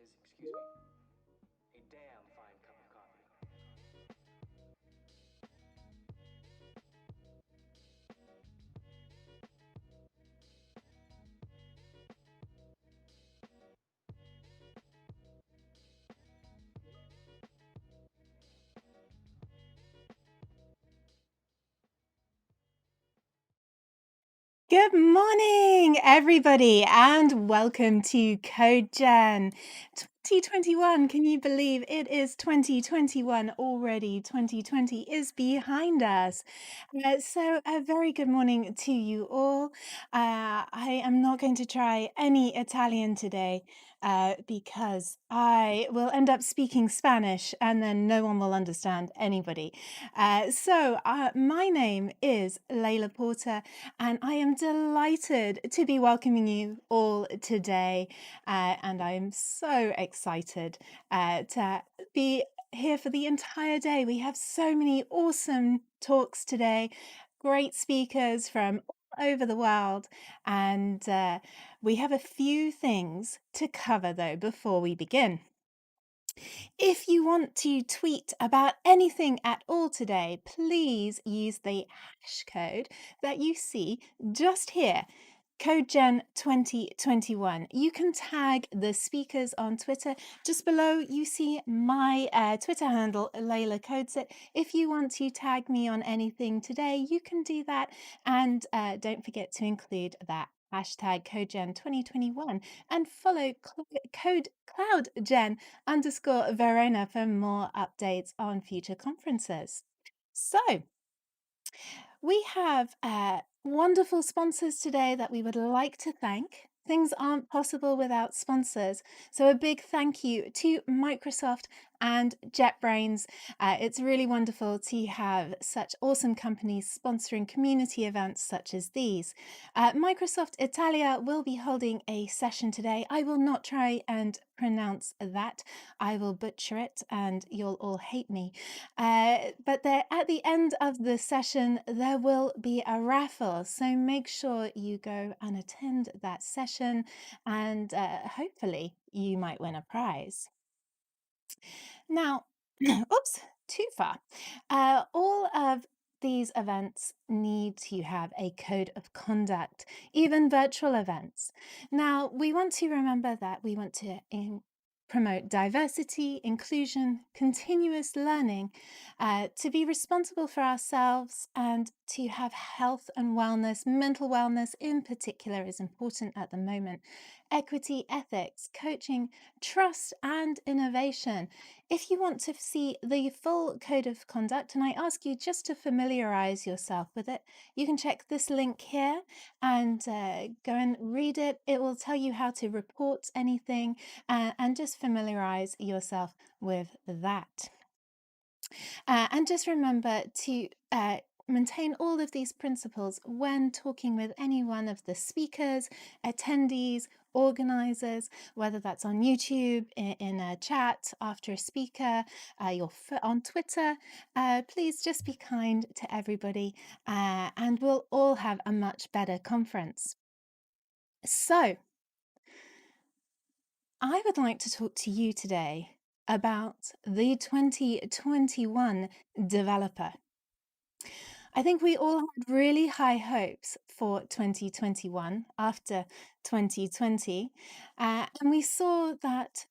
is, excuse me, a damn fine cup of coffee. Good morning, everybody, and welcome to Code Gen 2021. Can you believe it is 2021 already? 2020 is behind us. So, a very good morning to you all. I am not going to try any Italian today because I will end up speaking Spanish and then no one will understand anybody. My name is Layla Porter and I am delighted to be welcoming you all today. And I am so excited to be here for the entire day. We have so many awesome talks today, great speakers from all over the world. And we have a few things to cover, though, before we begin. If you want to tweet about anything at all today, please use the hash code that you see just here. CodeGen 2021. You can tag the speakers on Twitter. Just below, you see my Twitter handle, Layla Codesit. If you want to tag me on anything today, you can do that. And don't forget to include that hashtag CodeGen 2021 and follow Code CloudGen _ Verona for more updates on future conferences. So, we have wonderful sponsors today that we would like to thank. Things aren't possible without sponsors. So, a big thank you to Microsoft and JetBrains. It's really wonderful to have such awesome companies sponsoring community events such as these. Microsoft Italia will be holding a session today. I will not try and pronounce that. I will butcher it and you'll all hate me. But at the end of the session, there will be a raffle. So make sure you go and attend that session and hopefully you might win a prize. Now, oops, too far. All of these events need to have a code of conduct, even virtual events. Now, we want to remember that we want to promote diversity, inclusion, continuous learning, to be responsible for ourselves, and to have health and wellness. Mental wellness, in particular, is important at the moment. Equity, ethics, coaching, trust, and innovation. If you want to see the full code of conduct, and I ask you just to familiarize yourself with it, you can check this link here and go and read it. It will tell you how to report anything and just familiarize yourself with that. And just remember to maintain all of these principles when talking with any one of the speakers, attendees, organizers, whether that's on YouTube, in a chat after a speaker, you're on Twitter. Please just be kind to everybody and we'll all have a much better conference. So, I would like to talk to you today about the 2021 developer. I think we all had really high hopes for 2021 after 2020, and we saw that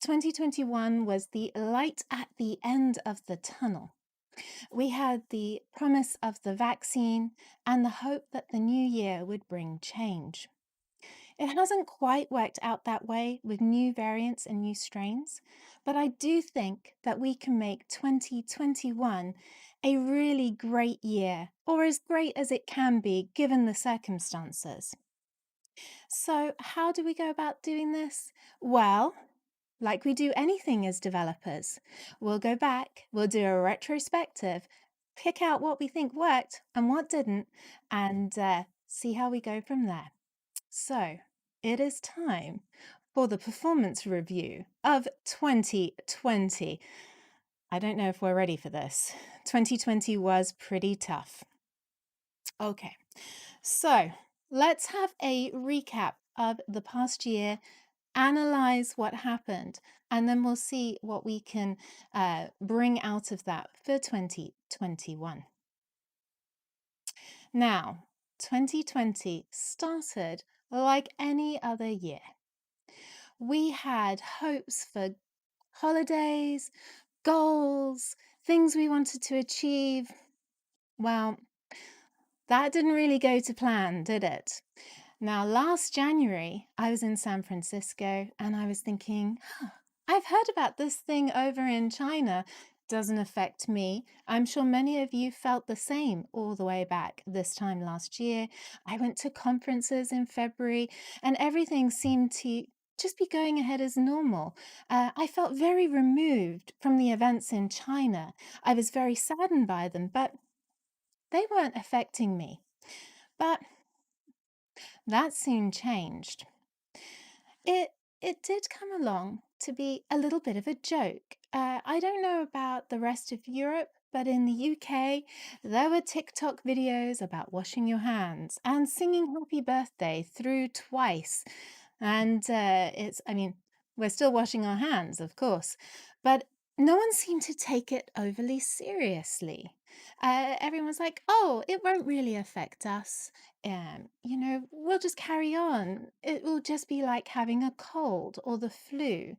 2021 was the light at the end of the tunnel. We had the promise of the vaccine and the hope that the new year would bring change. It hasn't quite worked out that way with new variants and new strains, but I do think that we can make 2021 a really great year, or as great as it can be given the circumstances. So, how do we go about doing this? Well, like we do anything as developers, we'll go back, we'll do a retrospective, pick out what we think worked and what didn't, and see how we go from there. So, it is time for the performance review of 2020. I don't know if we're ready for this. 2020 was pretty tough. Okay, so let's have a recap of the past year analyze what happened, and then we'll see what we can bring out of that for 2021. Now, 2020 started like any other year. We had hopes for holidays, goals, things we wanted to achieve. Well, that didn't really go to plan, did it? Now, last January, I was in San Francisco and I was thinking, I've heard about this thing over in China. Doesn't affect me. I'm sure many of you felt the same all the way back this time last year. I went to conferences in February and everything seemed to just be going ahead as normal. I felt very removed from the events in China. I was very saddened by them, but they weren't affecting me. But that soon changed. It it did come along to be a little bit of a joke. I don't know about the rest of Europe, but in the UK, there were TikTok videos about washing your hands and singing happy birthday through twice. And I mean, we're still washing our hands, of course, but no one seemed to take it overly seriously. Everyone's like, oh, it won't really affect us. We'll just carry on. It will just be like having a cold or the flu.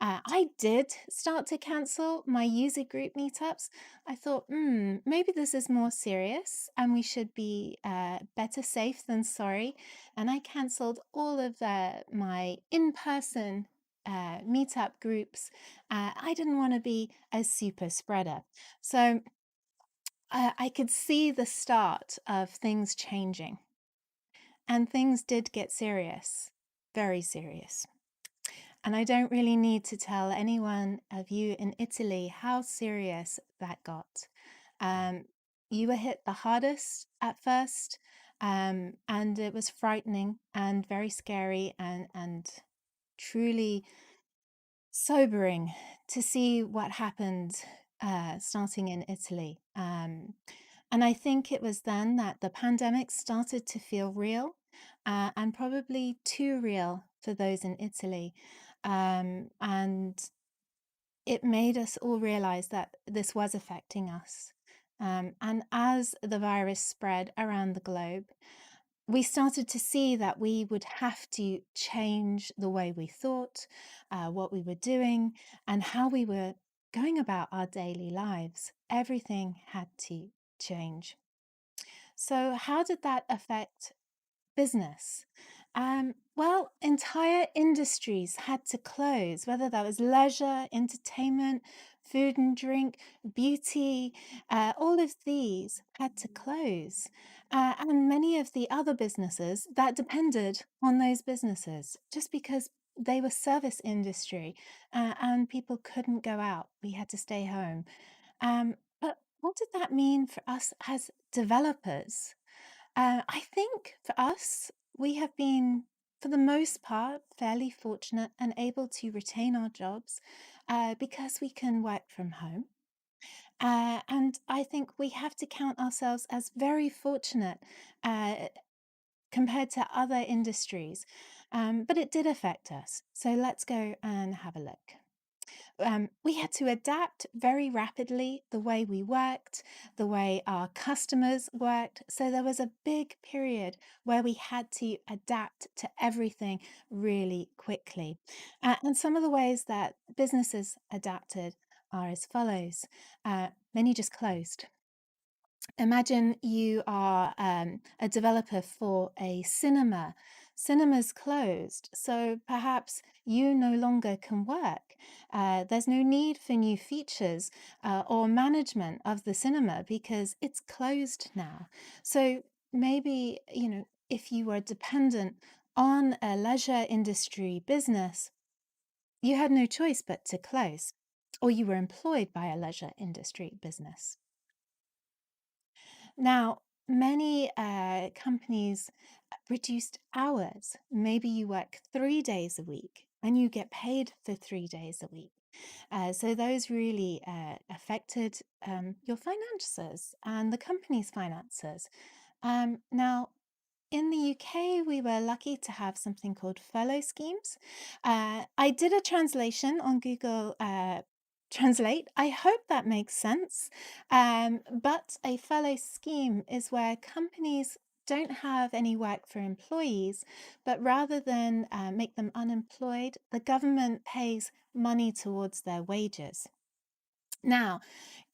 I did start to cancel my user group meetups. I thought, maybe this is more serious and we should be better safe than sorry. And I cancelled all of my in person meetup groups. I didn't want to be a super spreader. So I could see the start of things changing. And things did get serious, very serious. And I don't really need to tell anyone of you in Italy how serious that got. Um, you were hit the hardest at first, and it was frightening and very scary and truly sobering to see what happened starting in Italy. And I think it was then that the pandemic started to feel real and probably too real for those in Italy. And it made us all realize that this was affecting us. And as the virus spread around the globe, we started to see that we would have to change the way we thought, what we were doing, and how we were going about our daily lives. Everything had to change. So, how did that affect business? Well, entire industries had to close, whether that was leisure, entertainment, food and drink, beauty, all of these had to close. And many of the other businesses that depended on those businesses, just because they were service industry and people couldn't go out, we had to stay home. But what did that mean for us as developers? I think for us, we have been, for the most part, fairly fortunate and able to retain our jobs because we can work from home. And I think we have to count ourselves as very fortunate uh, compared to other industries. But it did affect us. So let's go and have a look. We had to adapt very rapidly the way we worked, the way our customers worked. So there was a big period where we had to adapt to everything really quickly. And some of the ways that businesses adapted are as follows. Many just closed. Imagine you are a developer for a cinema. Cinema's closed, so perhaps you no longer can work. There's no need for new features or management of the cinema because it's closed now. So maybe, if you were dependent on a leisure industry business, you had no choice but to close, or you were employed by a leisure industry business. Now, many companies reduced hours. Maybe you work 3 days a week and you get paid for 3 days a week. So those really affected your finances and the company's finances. Now, in the UK, we were lucky to have something called furlough schemes. I did a translation on Google Translate. I hope that makes sense. But a furlough scheme is where companies don't have any work for employees, but rather than make them unemployed, the government pays money towards their wages. Now,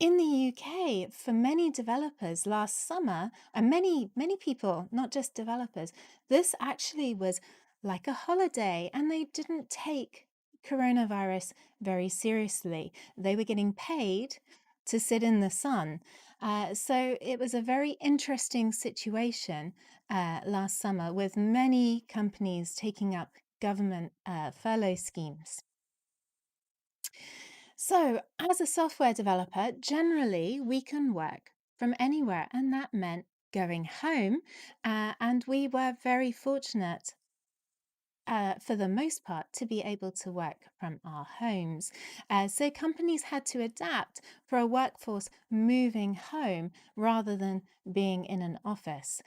in the UK, for many developers last summer, and many people, not just developers, this actually was like a holiday, and they didn't take coronavirus very seriously. They were getting paid to sit in the sun. So it was a very interesting situation last summer with many companies taking up government furlough schemes. So, as a software developer, generally we can work from anywhere, and that meant going home. And we were very fortunate for the most part, to be able to work from our homes. So companies had to adapt for a workforce moving home rather than being in an office.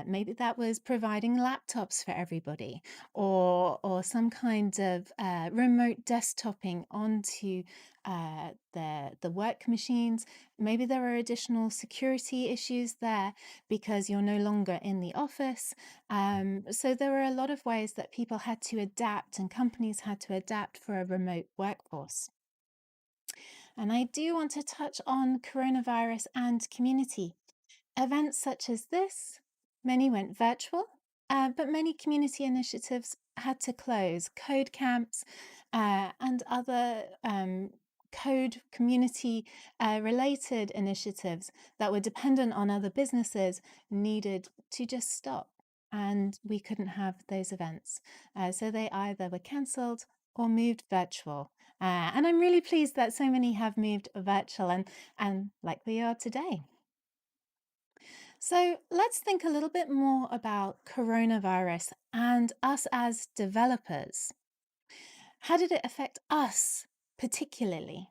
Maybe that was providing laptops for everybody, or some kind of remote desktoping onto the work machines. Maybe there are additional security issues there because you're no longer in the office. So there were a lot of ways that people had to adapt and companies had to adapt for a remote workforce. And I do want to touch on coronavirus and community. Events such as this, many went virtual, but many community initiatives had to close. Code camps and other code community related initiatives that were dependent on other businesses needed to just stop. And we couldn't have those events. So they either were cancelled or moved virtual. And I'm really pleased that so many have moved virtual and like we are today. So let's think a little bit more about coronavirus and us as developers. How did it affect us particularly?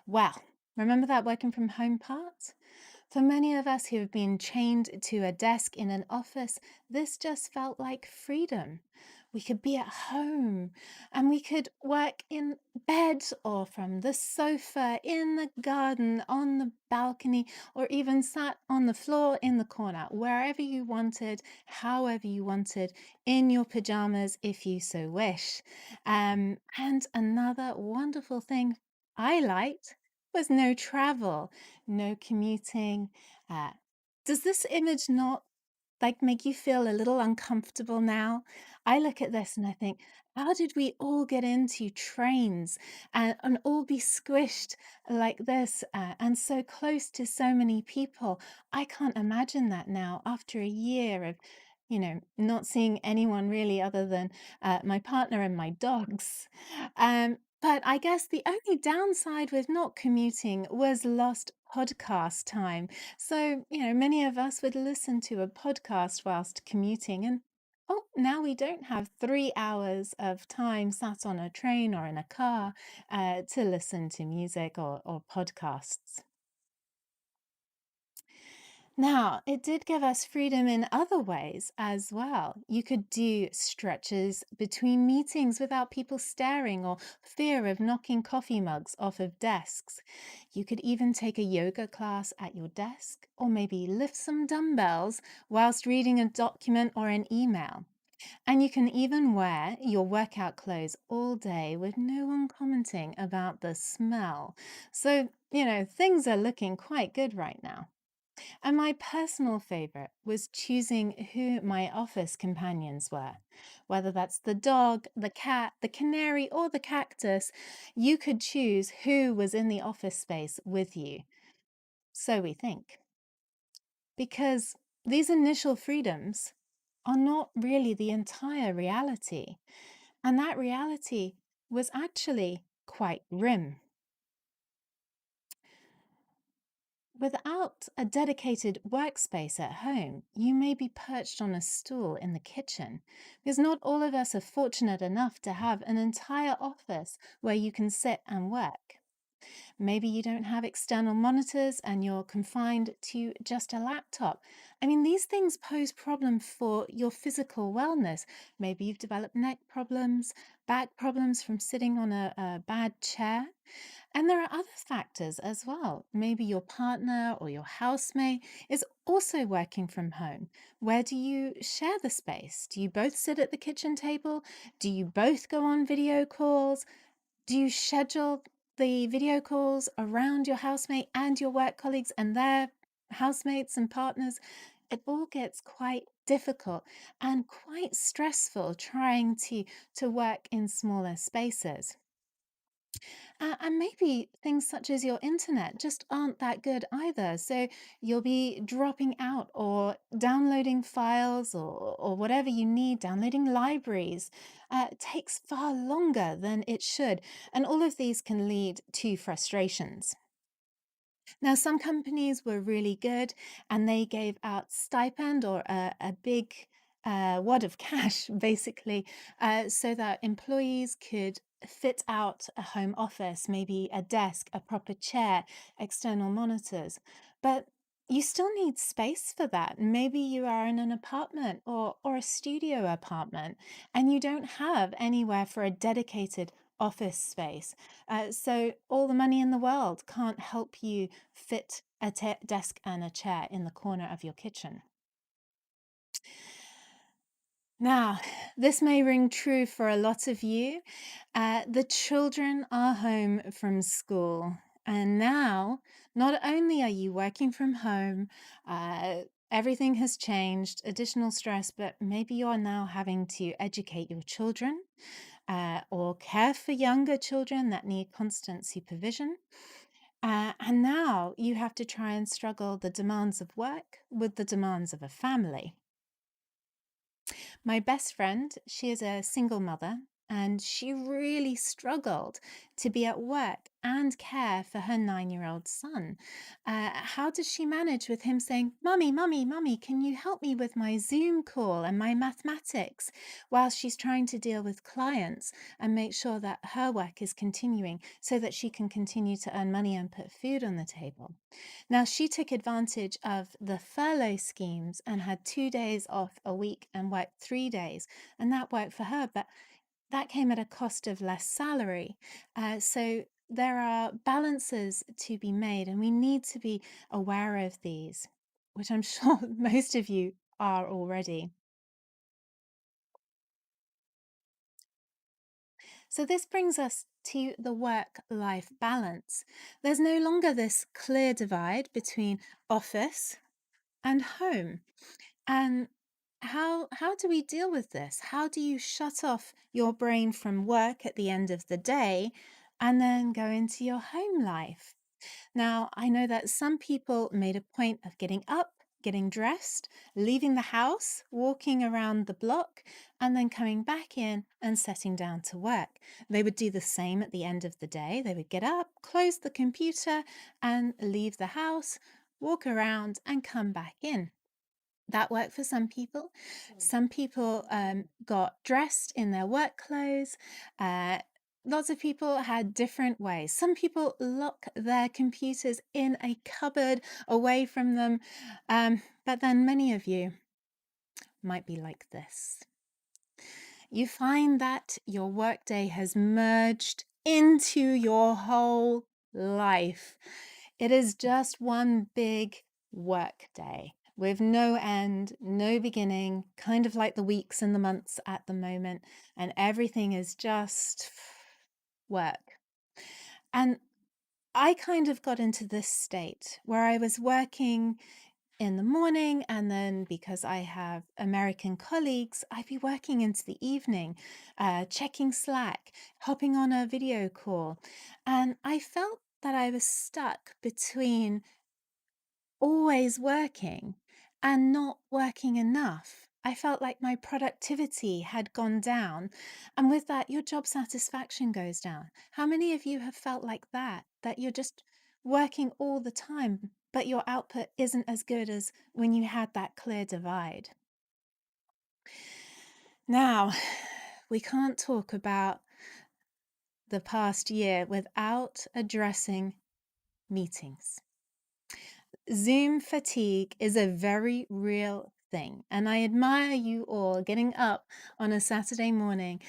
Well, remember that working from home part? For many of us who have been chained to a desk in an office, this just felt like freedom. We could be at home and we could work in bed or from the sofa, in the garden, on the balcony, or even sat on the floor in the corner, wherever you wanted, however you wanted, in your pajamas if you so wish. And another wonderful thing I liked was no travel, no commuting. Uh, does this image not like make you feel a little uncomfortable now? I look at this and I think, how did we all get into trains and all be squished like this and so close to so many people? I can't imagine that now after a year of, not seeing anyone really other than my partner and my dogs. But I guess the only downside with not commuting was lost podcast time. So, many of us would listen to a podcast whilst commuting, and oh, now we don't have 3 hours of time sat on a train or in a car to listen to music or podcasts. Now, it did give us freedom in other ways as well. You could do stretches between meetings without people staring or fear of knocking coffee mugs off of desks. You could even take a yoga class at your desk or maybe lift some dumbbells whilst reading a document or an email. And you can even wear your workout clothes all day with no one commenting about the smell. So, things are looking quite good right now. And my personal favorite was choosing who my office companions were. Whether that's the dog, the cat, the canary, or the cactus, you could choose who was in the office space with you. So we think. Because these initial freedoms are not really the entire reality. And that reality was actually quite grim. Without a dedicated workspace at home, you may be perched on a stool in the kitchen, because not all of us are fortunate enough to have an entire office where you can sit and work. Maybe you don't have external monitors and you're confined to just a laptop. I mean, these things pose problems for your physical wellness. Maybe you've developed neck problems, back problems from sitting on a bad chair. And there are other factors as well. Maybe your partner or your housemate is also working from home. Where do you share the space? Do you both sit at the kitchen table? Do you both go on video calls? Do you schedule the video calls around your housemate and your work colleagues and their housemates and partners? It all gets quite difficult and quite stressful trying to work in smaller spaces. And maybe things such as your internet just aren't that good either. So you'll be dropping out or downloading files or whatever you need, downloading libraries. Takes far longer than it should. And all of these can lead to frustrations. Now, some companies were really good and they gave out stipend or a big wad of cash, basically, so that employees could fit out a home office, maybe a desk, a proper chair, external monitors. But you still need space for that. Maybe you are in an apartment or a studio apartment and you don't have anywhere for a dedicated office space. So all the money in the world can't help you fit a desk and a chair in the corner of your kitchen. Now, this may ring true for a lot of you. The children are home from school. And now, not only are you working from home, uh, everything has changed, additional stress, but maybe you're now having to educate your children or care for younger children that need constant supervision. And now you have to try and struggle the demands of work with the demands of a family. My best friend, she is a single mother, and she really struggled to be at work and care for her 9-year-old son. How does she manage with him saying, "Mummy, Mummy, Mummy, can you help me with my Zoom call and my mathematics?" while she's trying to deal with clients and make sure that her work is continuing so that she can continue to earn money and put food on the table. Now, she took advantage of the furlough schemes and had 2 days off a week and worked 3 days, and that worked for her, but that came at a cost of less salary. So there are balances to be made, and we need to be aware of these, which I'm sure most of you are already. So this brings us to the work-life balance. There's no longer this clear divide between office and home. And how do we deal with this? How do you shut off your brain from work at the end of the day and then go into your home life? Now, I know that some people made a point of getting up, getting dressed, leaving the house, walking around the block, and then coming back in and setting down to work. They would do the same at the end of the day. They would get up, close the computer, and leave the house, walk around, and come back in. That worked for some people. Some people got dressed in their work clothes. Uh, Lots of people had different ways. Some people lock their computers in a cupboard away from them. But then many of you might be like this. You find that your workday has merged into your whole life. It is just one big work day with no end, no beginning, kind of like the weeks and the months at the moment, and everything is just work. And I kind of got into this state where I was working in the morning, and then because I have American colleagues, I'd be working into the evening, checking Slack, hopping on a video call. And I felt that I was stuck between always working and not working enough. I felt like my productivity had gone down. And with that, your job satisfaction goes down. How many of you have felt like that? That you're just working all the time, but your output isn't as good as when you had that clear divide? Now, we can't talk about the past year without addressing meetings. Zoom fatigue is a very real thing, and I admire you all getting up on a Saturday morning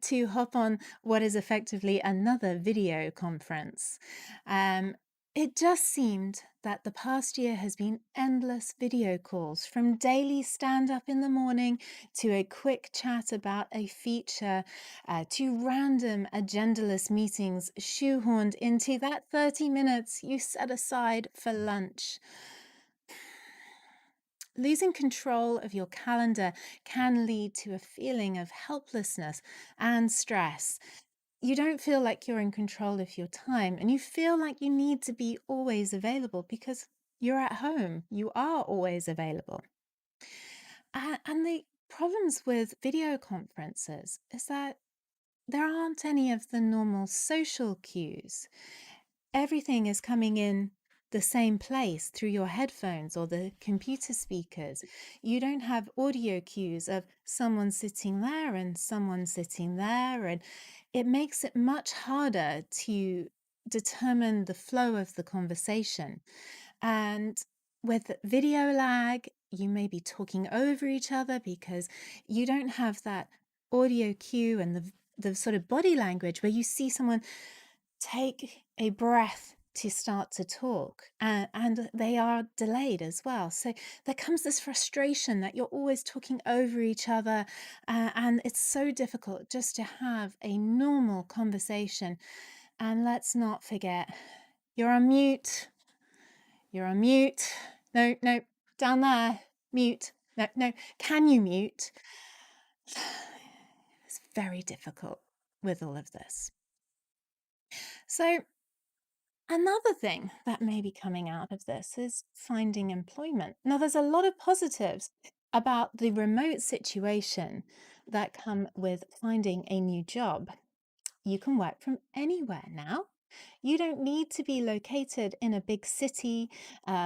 to hop on what is effectively another video conference. Um, it just seemed that the past year has been endless video calls, from daily stand up in the morning to a quick chat about a feature to random agendaless meetings shoehorned into that 30 minutes you set aside for lunch. Losing control of your calendar can lead to a feeling of helplessness and stress. You don't feel like you're in control of your time, and you feel like you need to be always available because you're at home. You are always available. And the problems with video conferences is that there aren't any of the normal social cues. Everything is coming in the same place through your headphones or the computer speakers. You don't have audio cues of someone sitting there and someone sitting there, and it makes it much harder to determine the flow of the conversation. And with video lag, you may be talking over each other because you don't have that audio cue and the sort of body language where you see someone take a breath to start to talk, and they are delayed as well. So there comes this frustration that you're always talking over each other, and it's so difficult just to have a normal conversation. And let's not forget, you're on mute. You're on mute. No, no, down there. Mute. No, no. Can you mute? It's very difficult with all of this. So another thing that may be coming out of this is finding employment. Now, there's a lot of positives about the remote situation that come with finding a new job. You can work from anywhere now. You don't need to be located in a big city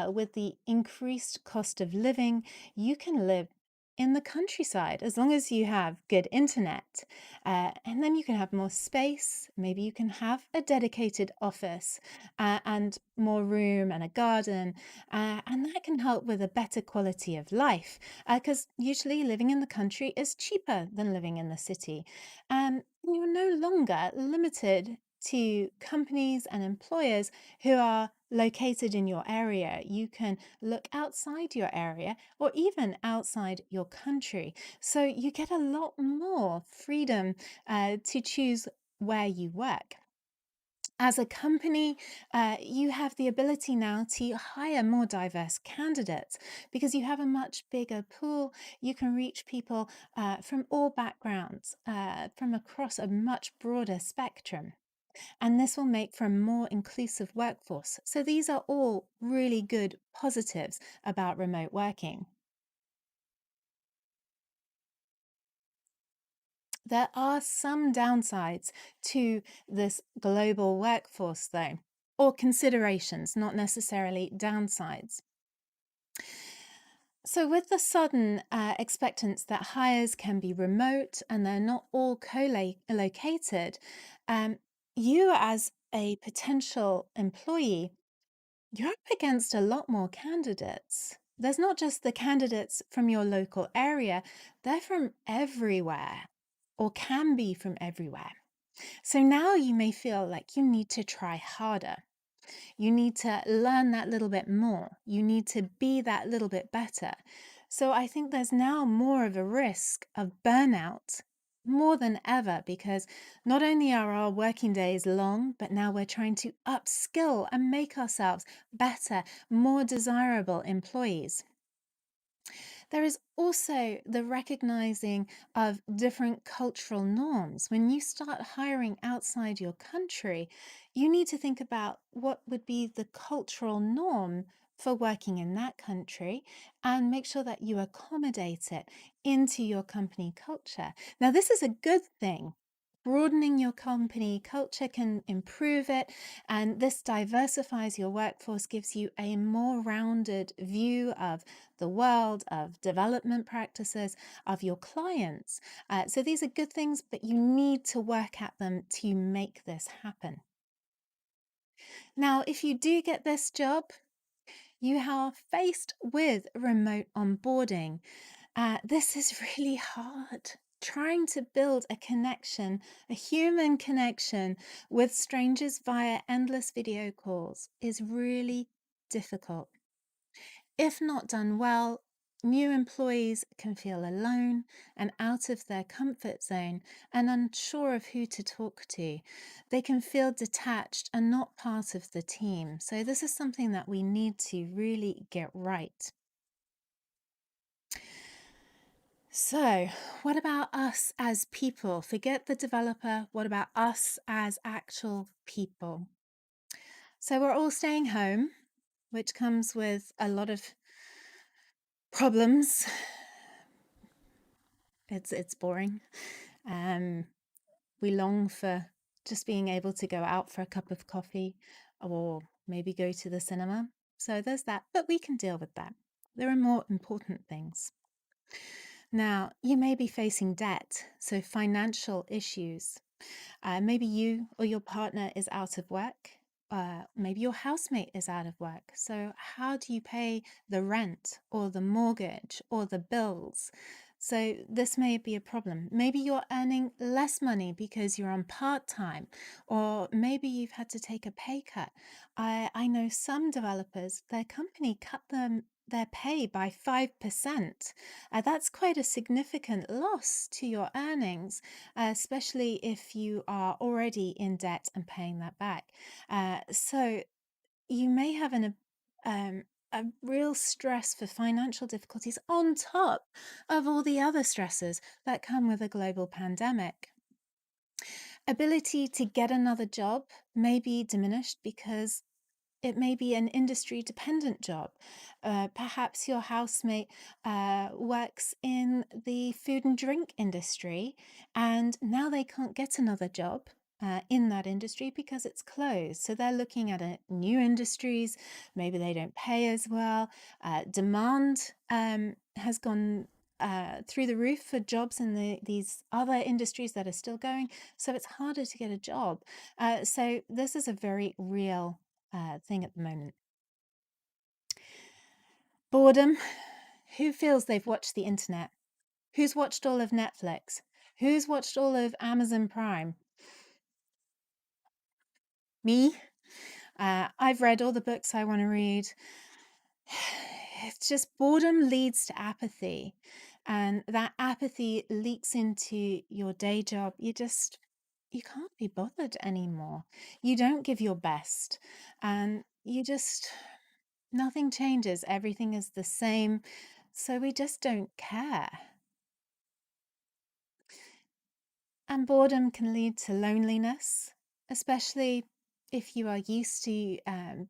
with the increased cost of living. You can live in the countryside as long as you have good internet. And then you can have more space. Maybe you can have a dedicated office and more room and a garden. And that can help with a better quality of life because usually living in the country is cheaper than living in the city. And you're no longer limited to companies and employers who are located in your area. You can look outside your area or even outside your country. So you get a lot more freedom to choose where you work. As a company, you have the ability now to hire more diverse candidates because you have a much bigger pool. You can reach people from all backgrounds, from across a much broader spectrum. And this will make for a more inclusive workforce. So these are all really good positives about remote working. There are some downsides to this global workforce, though, or considerations, not necessarily downsides. So, with the sudden expectance that hires can be remote and they're not all co-located, you as a potential employee, you're up against a lot more candidates. There's not just the candidates from your local area, they're from everywhere or can be from everywhere. So now you may feel like you need to try harder. You need to learn that little bit more. You need to be that little bit better. So I think there's now more of a risk of burnout more than ever because not only are our working days long, but now we're trying to upskill and make ourselves better, more desirable employees. There is also the recognizing of different cultural norms. When you start hiring outside your country, you need to think about what would be the cultural norm for working in that country and make sure that you accommodate it into your company culture. Now, this is a good thing broadening your company culture can improve it. And this diversifies your workforce, gives you a more rounded view of the world, of development practices, of your clients. So these are good things, but you need to work at them to make this happen. Now, if you do get this job, you are faced with remote onboarding. This is really hard. Trying to build a connection, a human connection with strangers via endless video calls is really difficult. If not done well, new employees can feel alone and out of their comfort zone and unsure of who to talk to. They can feel detached and not part of the team. So, this is something that we need to really get right. So, what about us as people? Forget the developer. What about us as actual people? So, we're all staying home, which comes with a lot of problems. It's boring. We long for just being able to go out for a cup of coffee or maybe go to the cinema. So there's that, but we can deal with that. There are more important things. Now, you may be facing debt, so financial issues. Maybe you or your partner is out of work. Maybe your housemate is out of work. So, how do you pay the rent or the mortgage or the bills? So, this may be a problem. Maybe you're earning less money because you're on part time, or maybe you've had to take a pay cut. I know some developers, their company cut their pay by 5%. That's quite a significant loss to your earnings, especially if you are already in debt and paying that back. So you may have a real stress for financial difficulties on top of all the other stresses that come with a global pandemic. Ability to get another job may be diminished because it may be an industry dependent job. Perhaps your housemate works in the food and drink industry, and now they can't get another job in that industry because it's closed. So they're looking at new industries. Maybe they don't pay as well. Demand has gone through the roof for jobs in these other industries that are still going. So it's harder to get a job. So this is a very real thing at the moment. Boredom. Who feels they've watched the internet? Who's watched all of Netflix? Who's watched all of Amazon Prime? Me. I've read all the books I want to read. It's just boredom leads to apathy, and that apathy leaks into your day job. You can't be bothered anymore. You don't give your best, and nothing changes. Everything is the same. So we just don't care. And boredom can lead to loneliness, especially if you are used to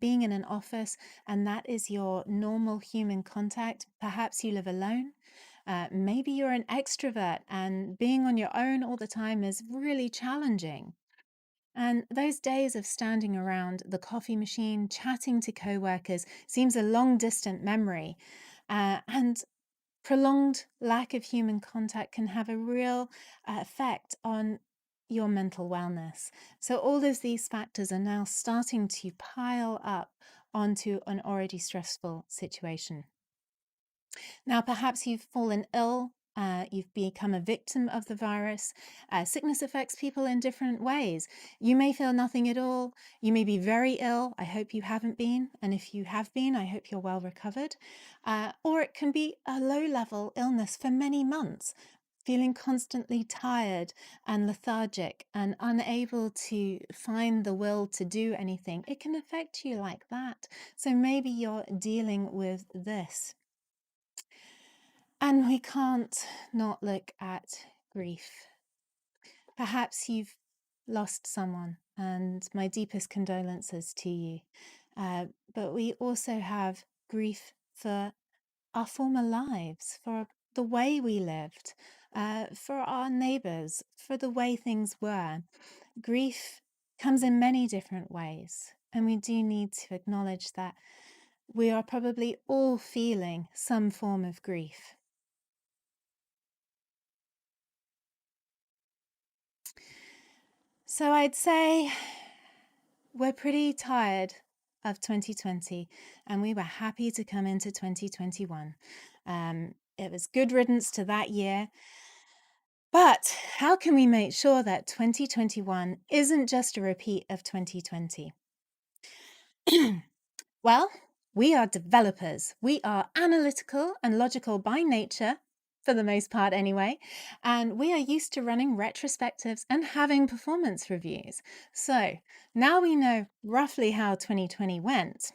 being in an office and that is your normal human contact. Perhaps you live alone. Maybe you're an extrovert and being on your own all the time is really challenging. And those days of standing around the coffee machine, chatting to coworkers, seems a long distant memory. And prolonged lack of human contact can have a real effect on your mental wellness. So, all of these factors are now starting to pile up onto an already stressful situation. Now, perhaps you've fallen ill. You've become a victim of the virus. Sickness affects people in different ways. You may feel nothing at all. You may be very ill. I hope you haven't been. And if you have been, I hope you're well recovered. Or it can be a low level illness for many months, feeling constantly tired and lethargic and unable to find the will to do anything. It can affect you like that. So maybe you're dealing with this. And we can't not look at grief. Perhaps you've lost someone, and my deepest condolences to you. But we also have grief for our former lives, for the way we lived, for our neighbors, for the way things were. Grief comes in many different ways, and we do need to acknowledge that we are probably all feeling some form of grief. So I'd say we're pretty tired of 2020, and we were happy to come into 2021. It was good riddance to that year. But how can we make sure that 2021 isn't just a repeat of 2020? Well, we are developers. We are analytical and logical by nature, for the most part anyway, and we are used to running retrospectives and having performance reviews. So now we know roughly how 2020 went.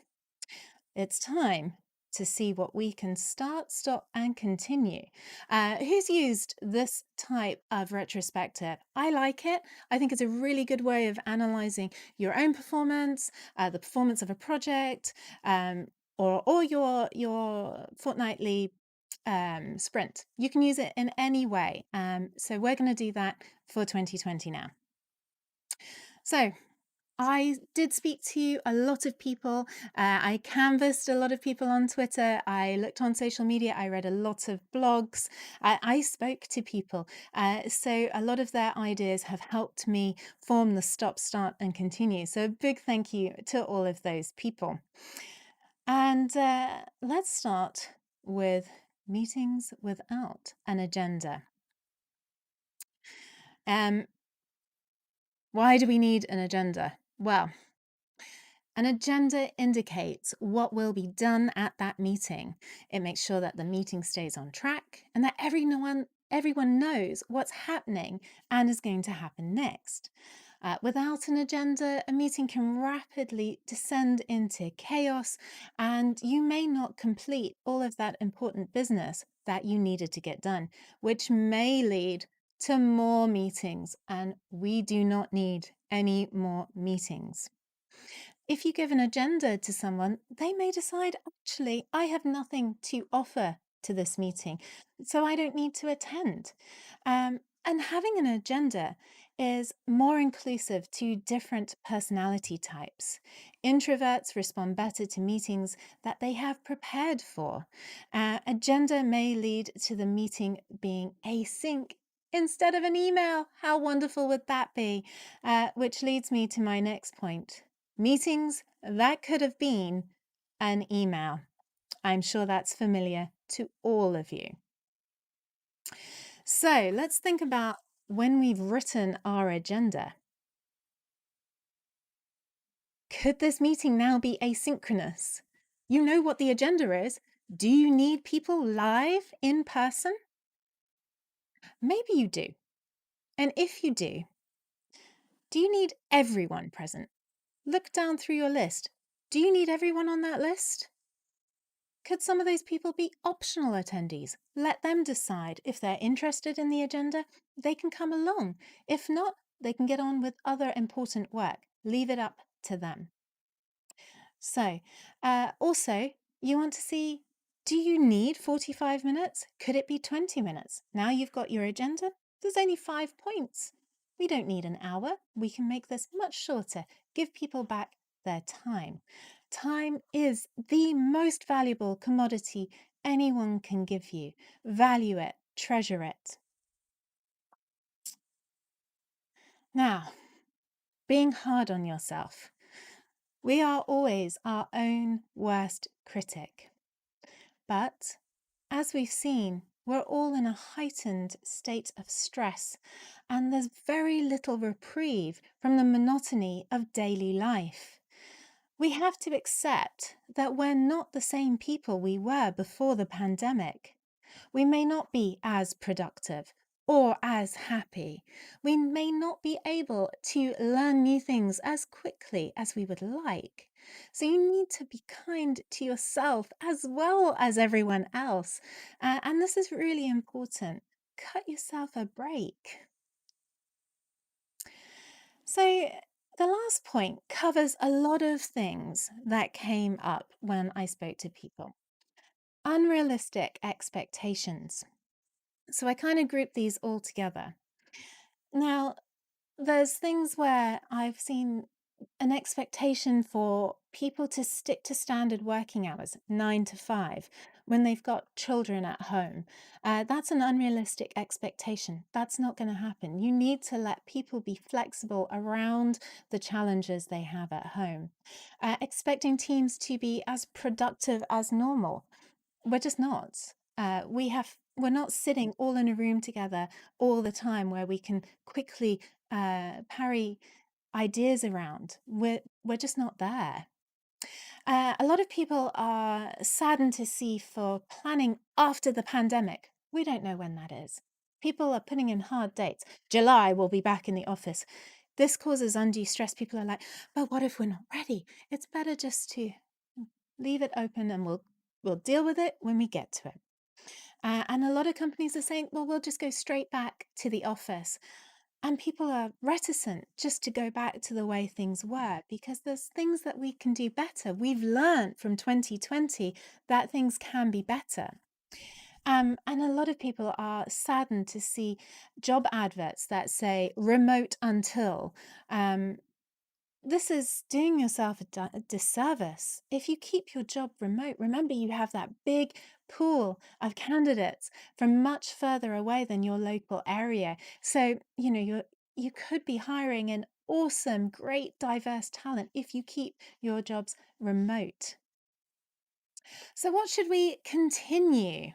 It's time to see what we can start, stop, and continue. Who's used this type of retrospective? I like it. I think it's a really good way of analyzing your own performance, the performance of a project, or your fortnightly sprint. You can use it in any way. So we're going to do that for 2020 now. So I did speak to a lot of people. I canvassed a lot of people on Twitter. I looked on social media. I read a lot of blogs. I spoke to people. So a lot of their ideas have helped me form the stop, start, and continue. So a big thank you to all of those people. And let's start with meetings without an agenda. Why do we need an agenda? Well, an agenda indicates what will be done at that meeting. It makes sure that the meeting stays on track and that everyone knows what's happening and is going to happen next. Without an agenda, a meeting can rapidly descend into chaos, and you may not complete all of that important business that you needed to get done, which may lead to more meetings, and we do not need any more meetings. If you give an agenda to someone, they may decide, actually, I have nothing to offer to this meeting, so I don't need to attend. And having an agenda is more inclusive to different personality types. Introverts respond better to meetings that they have prepared for. Agenda may lead to the meeting being async instead of an email. How wonderful would that be? Which leads me to my next point. Meetings that could have been an email. I'm sure that's familiar to all of you. So let's think about when we've written our agenda. Could this meeting now be asynchronous? You know what the agenda is. Do you need people live in person? Maybe you do. And if you do you need everyone present? Look down through your list. Do you need everyone on that list? Could some of those people be optional attendees? Let them decide if they're interested in the agenda, they can come along. If not, they can get on with other important work. Leave it up to them. So, also, you want to see, do you need 45 minutes? Could it be 20 minutes? Now you've got your agenda, there's only 5 points. We don't need an hour. We can make this much shorter. Give people back their time. Time is the most valuable commodity anyone can give you. Value it, treasure it. Now, being hard on yourself. We are always our own worst critic. But as we've seen, we're all in a heightened state of stress, and there's very little reprieve from the monotony of daily life. We have to accept that we're not the same people we were before the pandemic. We may not be as productive or as happy. We may not be able to learn new things as quickly as we would like. So you need to be kind to yourself as well as everyone else. And this is really important. Cut yourself a break. So the last point covers a lot of things that came up when I spoke to people. Unrealistic expectations. So I kind of group these all together. Now, there's things where I've seen an expectation for people to stick to standard working hours, 9 to 5, when they've got children at home. That's an unrealistic expectation. That's not going to happen. You need to let people be flexible around the challenges they have at home. Expecting teams to be as productive as normal. We're just not. We're not sitting all in a room together all the time where we can quickly parry ideas around. We're just not there. A lot of people are saddened to see for planning after the pandemic. We don't know when that is. People are putting in hard dates. July, we'll be back in the office. This causes undue stress. People are like, but what if we're not ready? It's better just to leave it open and we'll deal with it when we get to it. And a lot of companies are saying, well, we'll just go straight back to the office. And people are reticent just to go back to the way things were because there's things that we can do better. We've learned from 2020 that things can be better. And a lot of people are saddened to see job adverts that say remote until. This is doing yourself a disservice. If you keep your job remote, remember you have that big pool of candidates from much further away than your local area. So, you could be hiring an awesome, great, diverse talent if you keep your jobs remote. So, what should we continue?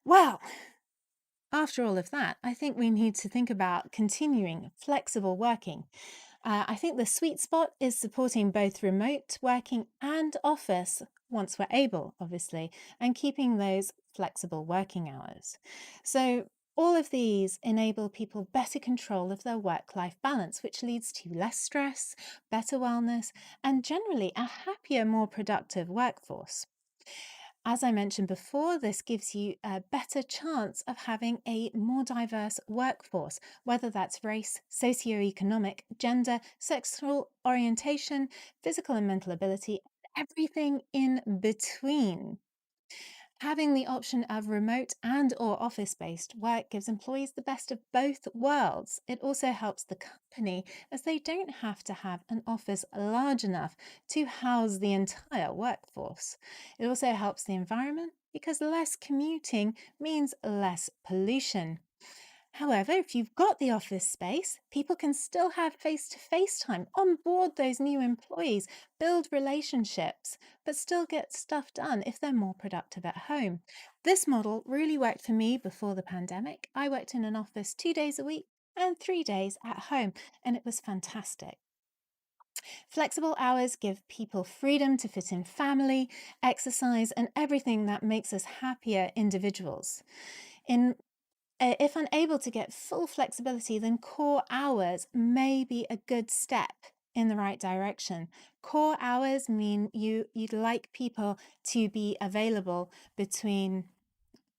Well, after all of that, I think we need to think about continuing flexible working. I think the sweet spot is supporting both remote working and office once we're able, obviously, and keeping those flexible working hours. So, all of these enable people better control of their work life balance, which leads to less stress, better wellness, and generally a happier, more productive workforce. As I mentioned before, this gives you a better chance of having a more diverse workforce, whether that's race, socioeconomic, gender, sexual orientation, physical and mental ability, everything in between. Having the option of remote and or office-based work gives employees the best of both worlds. It also helps the company as they don't have to have an office large enough to house the entire workforce. It also helps the environment because less commuting means less pollution. However, if you've got the office space, people can still have face-to-face time, onboard those new employees, build relationships, but still get stuff done if they're more productive at home. This model really worked for me before the pandemic. I worked in an office 2 days a week and 3 days at home, and it was fantastic. Flexible hours give people freedom to fit in family, exercise, and everything that makes us happier individuals. In if unable to get full flexibility, then core hours may be a good step in the right direction. Core hours mean you'd like people to be available between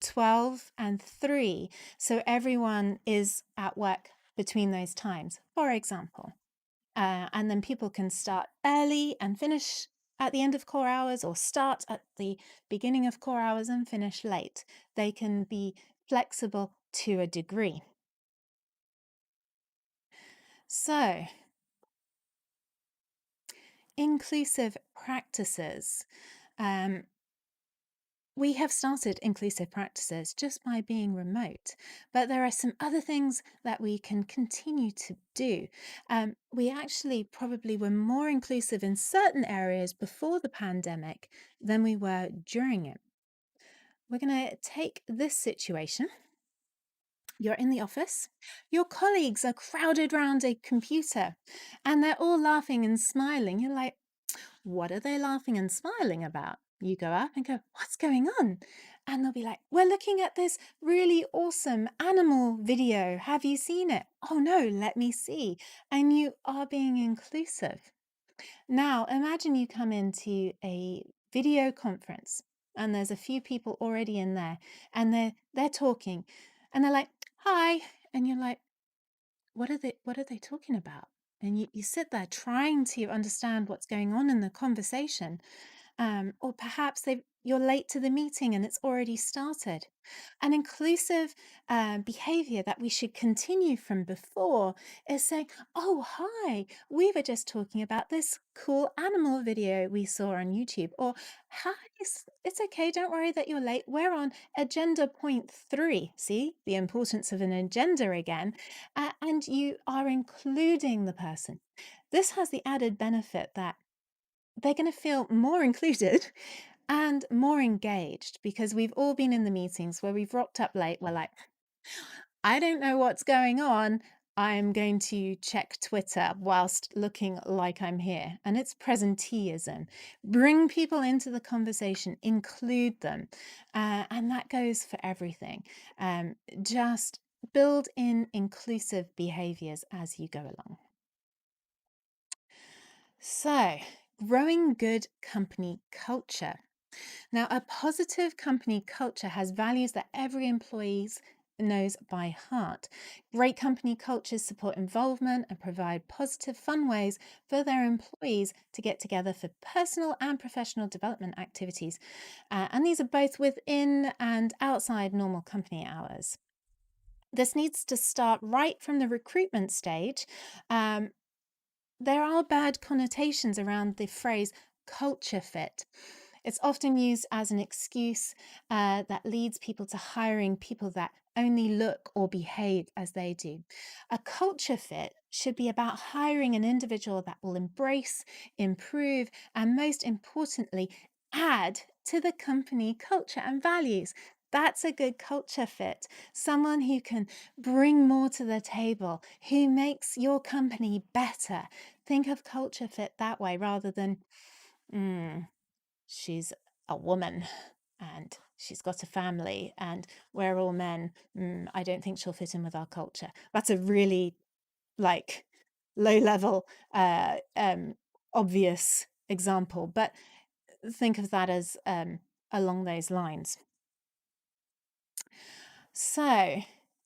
12 and 3, so everyone is at work between those times, for example. And then people can start early and finish at the end of core hours, or start at the beginning of core hours and finish late. They can be flexible to a degree. So, inclusive practices. Um, we have started inclusive practices just by being remote, but there are some other things that we can continue to do. We actually probably were more inclusive in certain areas before the pandemic than we were during it. We're going to take this situation. You're in the office. Your colleagues are crowded around a computer and they're all laughing and smiling. You're like, what are they laughing and smiling about? You go up and go, what's going on? And they'll be like, we're looking at this really awesome animal video. Have you seen it? Oh no, let me see. And you are being inclusive. Now, imagine you come into a video conference and there's a few people already in there and they're talking and they're like, hi. And you're like, what are they talking about? And you sit there trying to understand what's going on in the conversation. Or perhaps you're late to the meeting and it's already started. An inclusive behavior that we should continue from before is saying, "Oh, hi, we were just talking about this cool animal video we saw on YouTube." Or, "Hi, it's okay, don't worry that you're late. We're on agenda point 3." See the importance of an agenda again. And you are including the person. This has the added benefit that they're going to feel more included and more engaged because we've all been in the meetings where we've rocked up late. We're like, "I don't know what's going on. I'm going to check Twitter whilst looking like I'm here." And it's presenteeism. Bring people into the conversation, include them. And that goes for everything. Just build in inclusive behaviors as you go along. So, growing good company culture. Now, a positive company culture has values that every employee knows by heart. Great company cultures support involvement and provide positive, fun ways for their employees to get together for personal and professional development activities. And these are both within and outside normal company hours. This needs to start right from the recruitment stage. Um, there are bad connotations around the phrase culture fit. It's often used as an excuse that leads people to hiring people that only look or behave as they do. A culture fit should be about hiring an individual that will embrace, improve, and most importantly, add to the company culture and values. That's a good culture fit. Someone who can bring more to the table, who makes your company better. Think of culture fit that way rather than, "Mm, she's a woman and she's got a family and we're all men. I don't think she'll fit in with our culture." That's a really like low level, obvious example, but think of that as along those lines. So,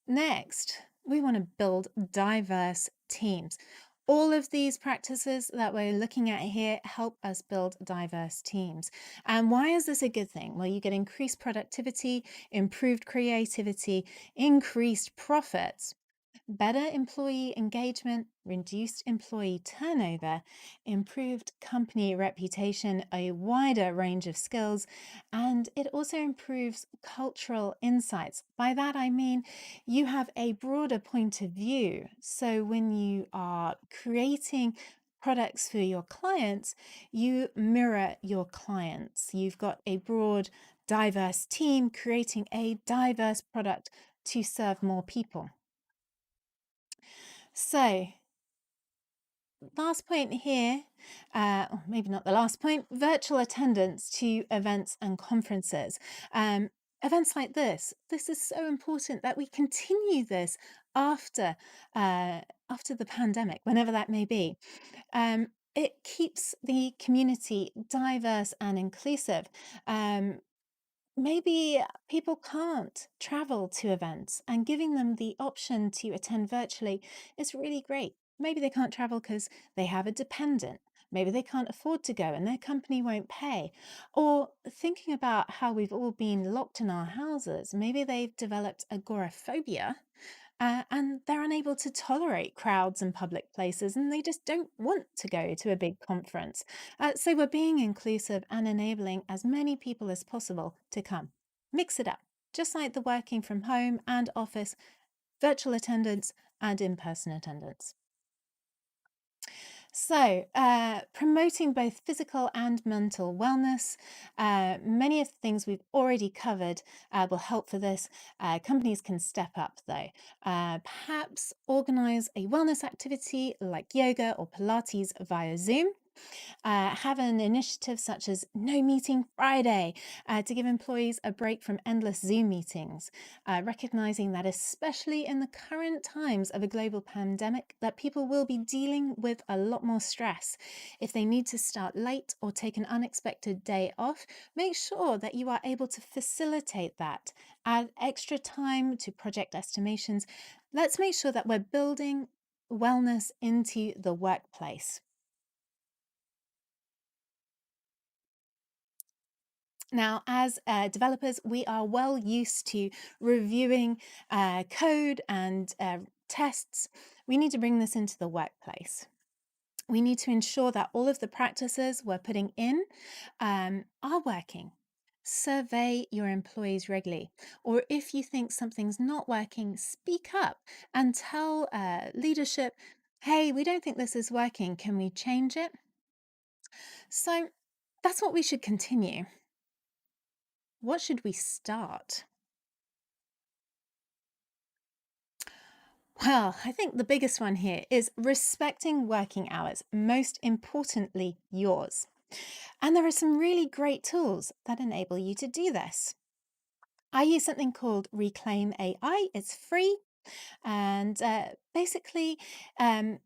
next, we want to build diverse teams. All of these practices that we're looking at here help us build diverse teams. And why is this a good thing? Well, you get increased productivity, improved creativity, increased profits, better employee engagement, reduced employee turnover, improved company reputation, a wider range of skills, and it also improves cultural insights. By that, I mean you have a broader point of view. So when you are creating products for your clients, you mirror your clients. You've got a broad, diverse team creating a diverse product to serve more people. So, last point here, or maybe not the last point, virtual attendance to events and conferences. Events like this is so important that we continue this after after the pandemic, whenever that may be. It keeps the community diverse and inclusive. Maybe people can't travel to events, and giving them the option to attend virtually is really great. Maybe they can't travel because they have a dependent. Maybe they can't afford to go and their company won't pay. Or thinking about how we've all been locked in our houses, maybe they've developed agoraphobia and they're unable to tolerate crowds in public places and they just don't want to go to a big conference. So we're being inclusive and enabling as many people as possible to come. Mix it up, just like the working from home and office, virtual attendance and in-person attendance. So, promoting both physical and mental wellness. Many of the things we've already covered will help for this. Companies can step up though. Perhaps organize a wellness activity like yoga or Pilates via Zoom. Have an initiative such as No Meeting Friday to give employees a break from endless Zoom meetings, recognizing that especially in the current times of a global pandemic, that people will be dealing with a lot more stress. If they need to start late or take an unexpected day off, make sure that you are able to facilitate that. Add extra time to project estimations. Let's make sure that we're building wellness into the workplace. Now, as developers, we are well used to reviewing code and tests. We need to bring this into the workplace. We need to ensure that all of the practices we're putting in are working. Survey your employees regularly. Or if you think something's not working, speak up and tell leadership, hey, we don't think this is working. Can we change it? So that's what we should continue. What should we start? Well, I think the biggest one here is respecting working hours, most importantly, yours. And there are some really great tools that enable you to do this. I use something called Reclaim AI. It's free. And basically, um,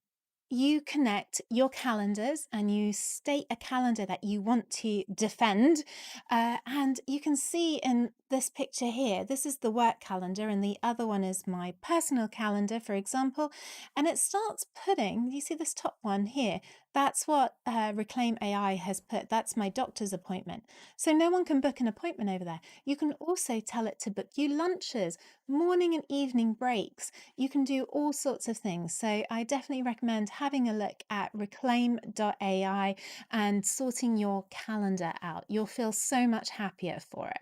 you connect your calendars and you state a calendar that you want to defend. And you can see in this picture here, this is the work calendar, and the other one is my personal calendar, for example. And it starts putting, you see this top one here, that's what Reclaim AI has put. That's my doctor's appointment. So no one can book an appointment over there. You can also tell it to book you lunches, morning and evening breaks. You can do all sorts of things. So I definitely recommend having a look at reclaim.ai and sorting your calendar out. You'll feel so much happier for it.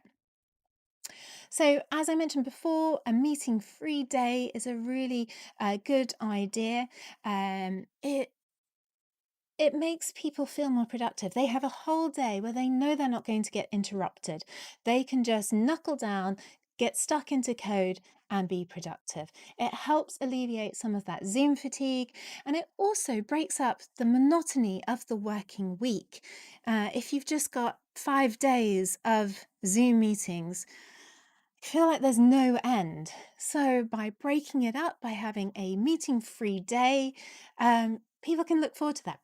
So, as I mentioned before, a meeting free day is a really good idea. It makes people feel more productive. They have a whole day where they know they're not going to get interrupted. They can just knuckle down, get stuck into code, and be productive. It helps alleviate some of that Zoom fatigue, and it also breaks up the monotony of the working week. If you've just got 5 days of Zoom meetings, I feel like there's no end. So, by breaking it up, by having a meeting free day, people can look forward to that.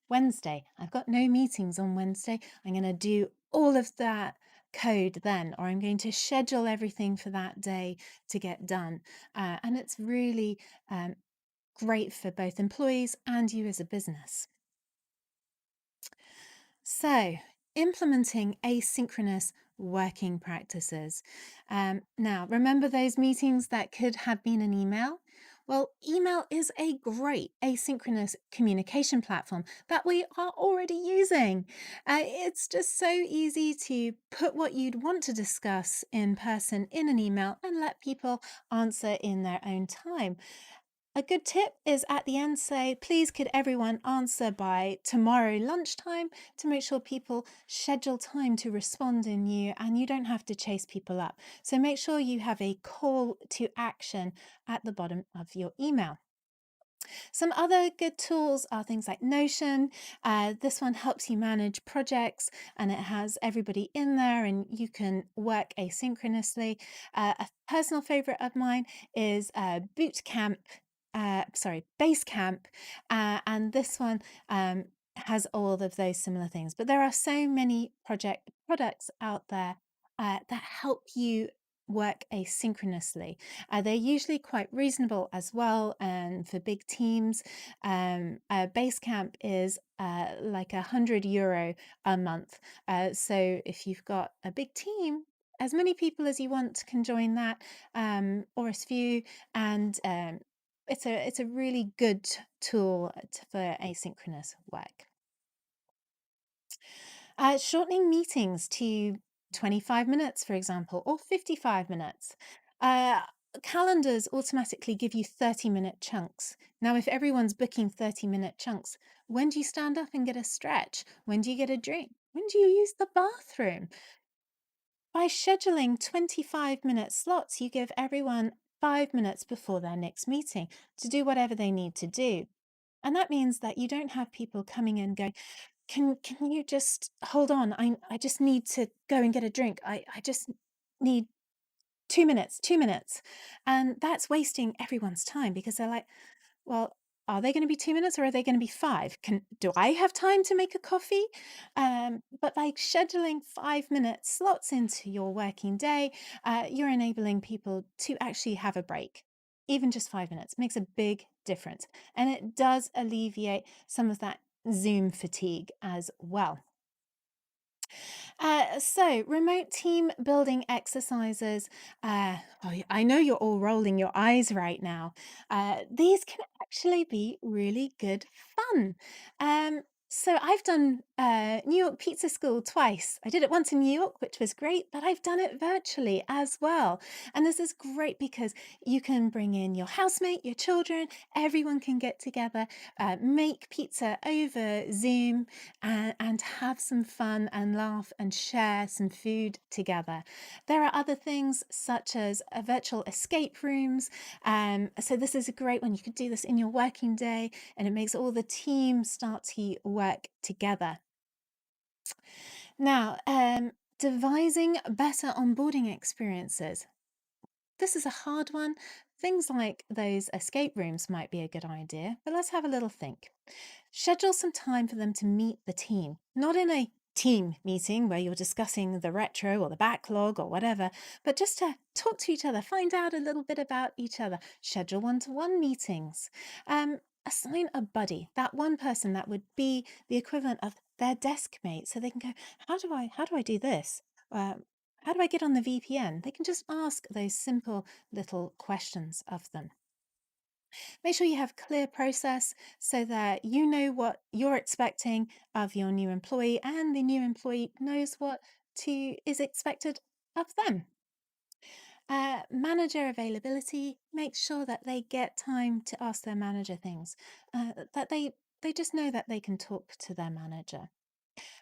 Wednesday, I've got no meetings on Wednesday. I'm going to do all of that code then, or I'm going to schedule everything for that day to get done. And it's really great for both employees and you as a business. So, implementing asynchronous working practices. Now, remember those meetings that could have been an email? Well, email is a great asynchronous communication platform that we are already using. It's just so easy to put what you'd want to discuss in person in an email and let people answer in their own time. A good tip is at the end say, please could everyone answer by tomorrow lunchtime to make sure people schedule time to respond in you and you don't have to chase people up. So make sure you have a call to action at the bottom of your email. Some other good tools are things like Notion. This one helps you manage projects and it has everybody in there and you can work asynchronously. A personal favorite of mine is Basecamp. And this one has all of those similar things. But there are so many products out there that help you work asynchronously. They're usually quite reasonable as well. And for big teams, Basecamp is like €100 a month. So if you've got a big team, as many people as you want can join that, or as few, and it's a really good tool for asynchronous work. Shortening meetings to 25 minutes, for example, or 55 minutes. Uh, Calendars automatically give you 30-minute chunks. Now, if everyone's booking 30-minute chunks, when do you stand up and get a stretch? When do you get a drink? When do you use the bathroom? By scheduling 25-minute slots, you give everyone 5 minutes before their next meeting to do whatever they need to do. And that means that you don't have people coming in going, can you just hold on? I just need to go and get a drink. I just need 2 minutes, 2 minutes. And that's wasting everyone's time because they're like, well, are they going to be 2 minutes or are they going to be five? Do I have time to make a coffee? But by scheduling 5 minute slots into your working day, you're enabling people to actually have a break. Even just 5 minutes makes a big difference. And it does alleviate some of that Zoom fatigue as well. So, remote team building exercises. I know you're all rolling your eyes right now. These can actually be really good fun. So, I've done New York Pizza School twice. I did it once in New York, which was great, but I've done it virtually as well. And this is great because you can bring in your housemate, your children, everyone can get together, make pizza over Zoom and have some fun and laugh and share some food together. There are other things such as virtual escape rooms. So this is a great one. You could do this in your working day and it makes all the team start to work together. Now, devising better onboarding experiences. This is a hard one. Things like those escape rooms might be a good idea, but let's have a little think. Schedule some time for them to meet the team, not in a team meeting where you're discussing the retro or the backlog or whatever, but just to talk to each other, find out a little bit about each other. Schedule one-to-one meetings. Assign a buddy, that one person that would be the equivalent of their desk mate, so they can go, how do I do this? Um, how do I get on the VPN? They can just ask those simple little questions of them. Make sure you have clear process so that you know what you're expecting of your new employee and the new employee knows what to is expected of them. Manager availability, make sure that they get time to ask their manager things, that they just know that they can talk to their manager.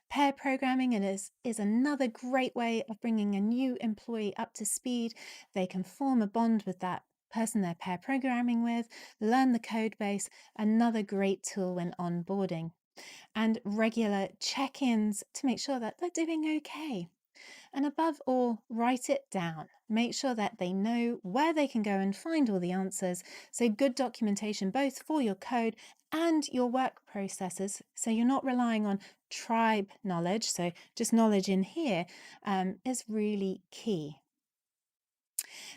Pair programming is another great way of bringing a new employee up to speed. They can form a bond with that person they're pair programming with, learn the code base, another great tool when onboarding, and regular check ins to make sure that they're doing okay. And above all, write it down. Make sure that they know where they can go and find all the answers. So, good documentation both for your code and your work processes. So, you're not relying on tribe knowledge. So, just knowledge in here is really key.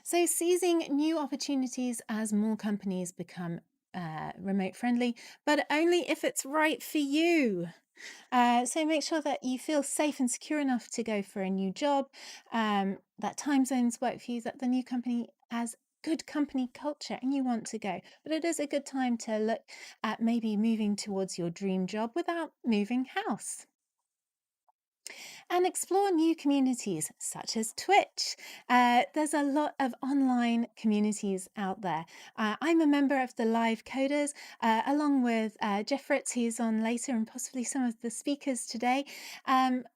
So, seizing new opportunities as more companies become remote friendly, but only if it's right for you. So make sure that you feel safe and secure enough to go for a new job, that time zones work for you, that the new company has good company culture and you want to go. But it is a good time to look at maybe moving towards your dream job without moving house and explore new communities such as Twitch. There's a lot of online communities out there. I'm a member of the Live Coders, along with Jeff Fritz, who's on later, and possibly some of the speakers today.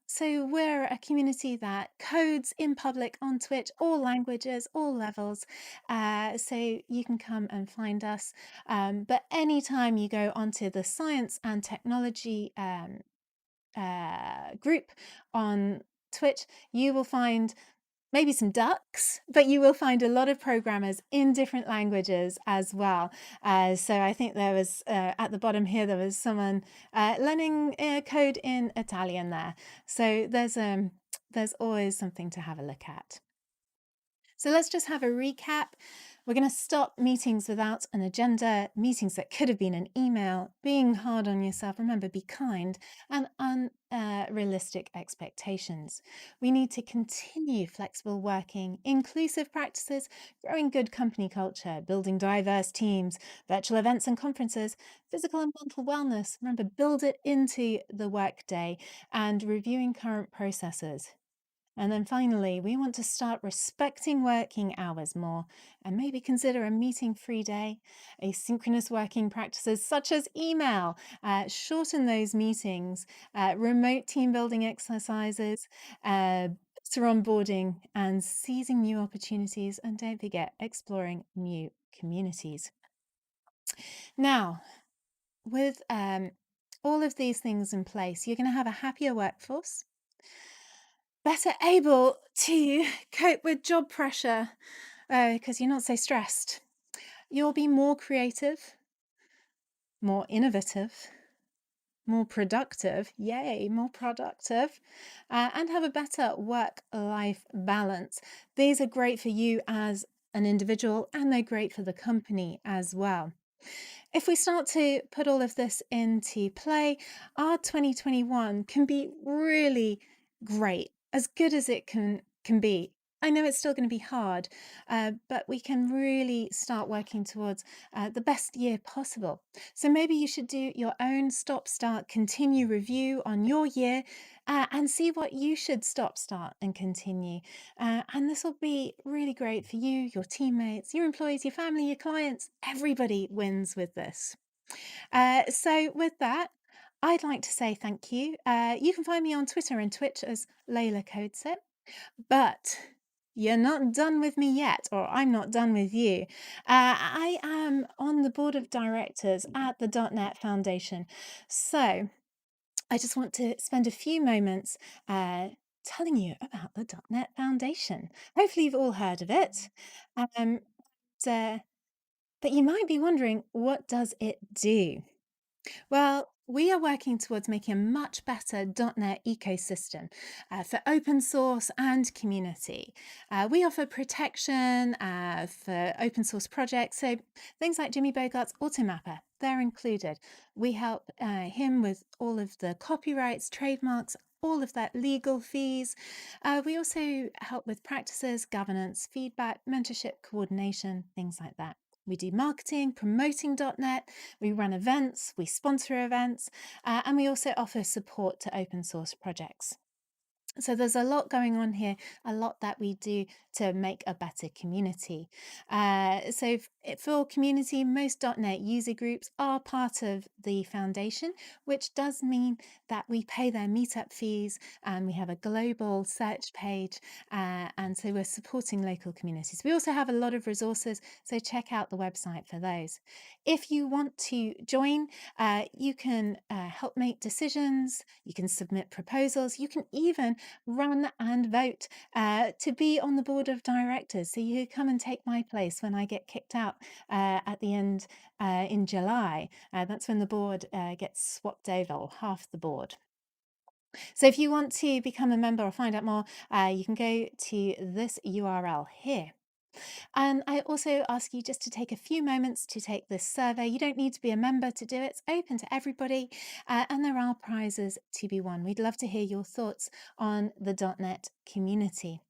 So we're a community that codes in public on Twitch, all languages, all levels. So you can come and find us. But anytime you go onto the science and technology group on Twitch, you will find maybe some ducks, but you will find a lot of programmers in different languages as well. So I think there was at the bottom here, there was someone learning code in Italian there. So there's always something to have a look at. So let's just have a recap. We're going to stop meetings without an agenda, meetings that could have been an email, being hard on yourself. Remember, be kind, and unrealistic expectations. We need to continue flexible working, inclusive practices, growing good company culture, building diverse teams, virtual events and conferences, physical and mental wellness. Remember, build it into the workday and reviewing current processes. And then finally, we want to start respecting working hours more and maybe consider a meeting-free day, asynchronous working practices such as email, shorten those meetings, remote team building exercises, better onboarding and seizing new opportunities. And don't forget, exploring new communities. Now, with all of these things in place, you're going to have a happier workforce, better able to cope with job pressure because you're not so stressed. You'll be more creative, more innovative, more productive, yay, more productive, and have a better work-life balance. These are great for you as an individual and they're great for the company as well. If we start to put all of this into play, our 2021 can be really great, as good as it can be. I know it's still going to be hard, but we can really start working towards the best year possible. So maybe you should do your own stop, start, continue review on your year and see what you should stop, start, and continue. And this will be really great for you, your teammates, your employees, your family, your clients. Everybody wins with this. So with that, I'd like to say thank you. You can find me on Twitter and Twitch as Layla Codeset, but you're not done with me yet, or I'm not done with you. I am on the board of directors at the .NET Foundation. So I just want to spend a few moments telling you about the .NET Foundation. Hopefully you've all heard of it. Um, but, but you might be wondering, what does it do? Well, we are working towards making a much better .NET ecosystem for open source and community. We offer protection for open source projects, so things like Jimmy Bogart's Automapper, they're included. We help him with all of the copyrights, trademarks, all of that legal fees. We also help with practices, governance, feedback, mentorship, coordination, things like that. We do marketing, promoting .NET, we run events, we sponsor events, and we also offer support to open source projects. So there's a lot going on here, a lot that we do to make a better community. So for community, most .NET user groups are part of the foundation, which does mean that we pay their meetup fees and we have a global search page. And so we're supporting local communities. We also have a lot of resources, so check out the website for those. If you want to join, you can help make decisions, you can submit proposals, you can even run and vote to be on the board of directors. So you come and take my place when I get kicked out at the end in July. That's when the board gets swapped over, or half the board. So if you want to become a member or find out more, you can go to this URL here. And I also ask you just to take a few moments to take this survey. You don't need to be a member to do it. It's open to everybody, and there are prizes to be won. We'd love to hear your thoughts on the .NET community.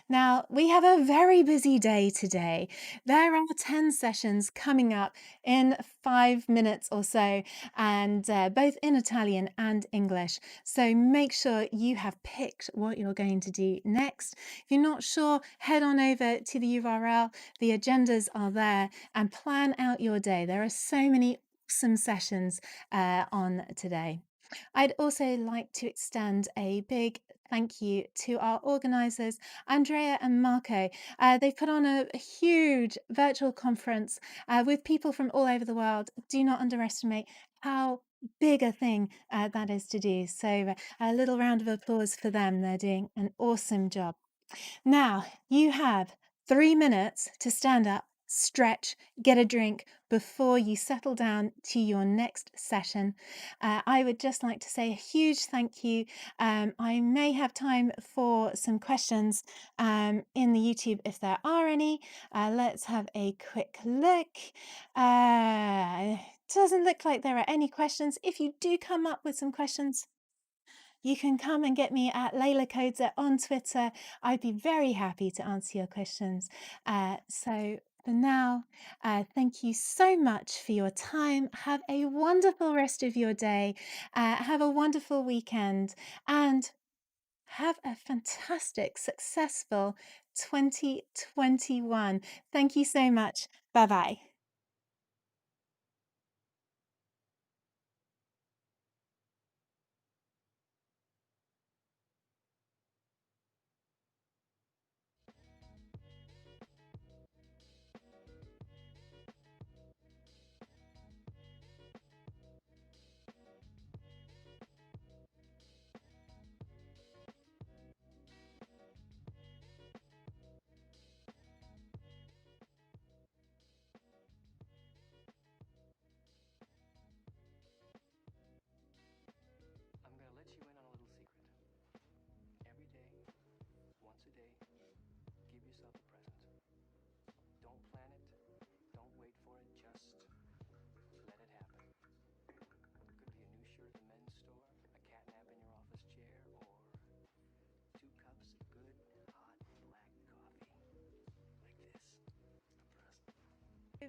Now, we have a very busy day today. There are 10 sessions coming up in 5 minutes or so, and both in Italian and English. So make sure you have picked what you're going to do next. If you're not sure, head on over to the URL. The agendas are there, and plan out your day. There are so many awesome sessions on today. I'd also like to extend a big thank you to our organisers, Andrea and Marco. They've put on a huge virtual conference with people from all over the world. Do not underestimate how big a thing that is to do. So a little round of applause for them. They're doing an awesome job. Now, you have 3 minutes to stand up, stretch, get a drink before you settle down to your next session. I would just like to say a huge thank you. I may have time for some questions in the YouTube if there are any. Let's have a quick look. Doesn't look like there are any questions. If you do come up with some questions, you can come and get me at Layla Codeset on Twitter. I'd be very happy to answer your questions. So for now, thank you so much for your time. Have a wonderful rest of your day. Have a wonderful weekend, and have a fantastic, successful 2021. Thank you so much. Bye-bye.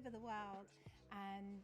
over the world, and